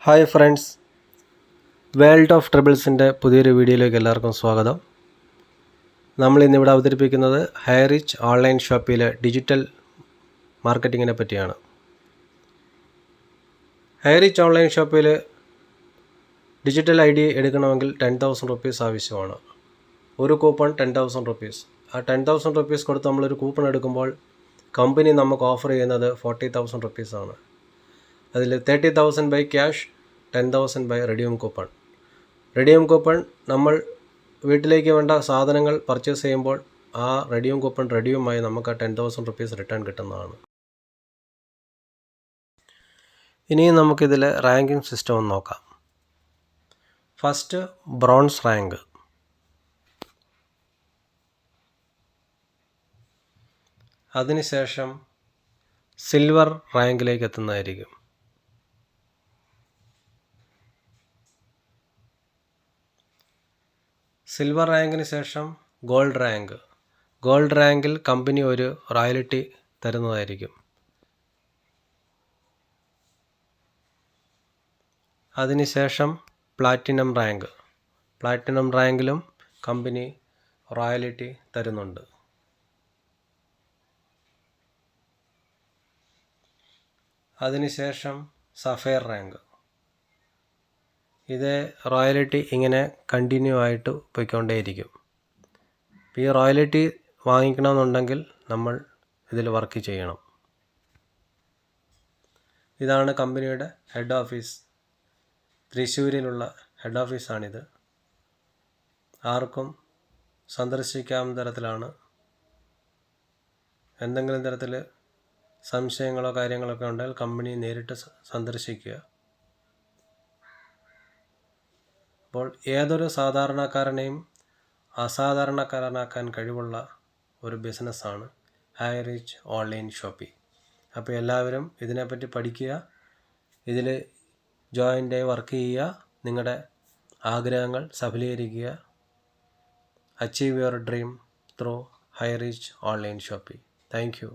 Hi friends, world of ട്രിബിൾസിൻ്റെ പുതിയൊരു വീഡിയോയിലേക്ക് എല്ലാവർക്കും സ്വാഗതം. നമ്മൾ ഇന്നിവിടെ അവതരിപ്പിക്കുന്നത് ഹൈറിച്ച് ഓൺലൈൻ ഷോപ്പിലെ ഡിജിറ്റൽ മാർക്കറ്റിങ്ങിനെ പറ്റിയാണ്. ഹൈറിച്ച് ഓൺലൈൻ ഷോപ്പിൽ ഡിജിറ്റൽ ID എടുക്കണമെങ്കിൽ 10,000 റുപ്പീസ് ആവശ്യമാണ്. ഒരു കൂപ്പൺ 10,000 റുപ്പീസ്. ആ 10,000 റുപ്പീസ് കൊടുത്ത് നമ്മളൊരു കൂപ്പൺ എടുക്കുമ്പോൾ കമ്പനി നമുക്ക് ഓഫർ ചെയ്യുന്നത് 40,000 റുപ്പീസാണ്. അതിൽ 30,000 by cash, 10,000 by redeem coupon. Redeem coupon നമ്മൾ വീട്ടിലേക്ക് വേണ്ട സാധനങ്ങൾ പർച്ചേസ് ചെയ്യുമ്പോൾ ആ റെഡീം കൂപ്പൺ റെഡീമായി നമുക്ക് 10,000 റുപ്പീസ് റിട്ടേൺ കിട്ടുന്നതാണ്. ഇനിയും നമുക്കിതിൽ റാങ്കിങ് സിസ്റ്റം ഒന്ന് നോക്കാം. ഫസ്റ്റ് ബ്രോൺസ് റാങ്ക്, അതിനുശേഷം സിൽവർ റാങ്കിലേക്ക് എത്തുന്നതായിരിക്കും. സിൽവർ റാങ്കിന് ശേഷം ഗോൾഡ് റാങ്ക്. ഗോൾഡ് റാങ്കിൽ കമ്പനി ഒരു റോയൽറ്റി തരുന്നതായിരിക്കും. അതിനുശേഷം പ്ലാറ്റിനം റാങ്ക്. പ്ലാറ്റിനം റാങ്കിലും കമ്പനി റോയൽറ്റി തരുന്നുണ്ട്. അതിനുശേഷം സഫയർ റാങ്ക്. ഇത് റോയൽറ്റി ഇങ്ങനെ കണ്ടിന്യൂ ആയിട്ട് പോയിക്കൊണ്ടേയിരിക്കും. ഈ റോയൽറ്റി വാങ്ങിക്കണമെന്നുണ്ടെങ്കിൽ നമ്മൾ ഇതിൽ വർക്ക് ചെയ്യണം. ഇതാണ് കമ്പനിയുടെ ഹെഡ് ഓഫീസ്. തൃശ്ശൂരിലുള്ള ഹെഡ് ഓഫീസാണിത്. ആർക്കും സന്ദർശിക്കാവുന്ന തരത്തിലാണ്. എന്തെങ്കിലും തരത്തിൽ സംശയങ്ങളോ കാര്യങ്ങളൊക്കെ ഉണ്ടെങ്കിൽ കമ്പനി നേരിട്ട് സന്ദർശിക്കുക. അപ്പോൾ ഏതൊരു സാധാരണക്കാരനെയും അസാധാരണക്കാരനാക്കാൻ കഴിവുള്ള ഒരു ബിസിനസ്സാണ് ഹൈറിച്ച് ഓൺലൈൻ ഷോപ്പിംഗ്. അപ്പോൾ എല്ലാവരും ഇതിനെപ്പറ്റി പഠിക്കുക, ഇതിൽ ജോയിൻ്റായി വർക്ക് ചെയ്യുക, നിങ്ങളുടെ ആഗ്രഹങ്ങൾ സഫലീകരിക്കുക. Achieve your dream through Highrich online shopping. Thank U.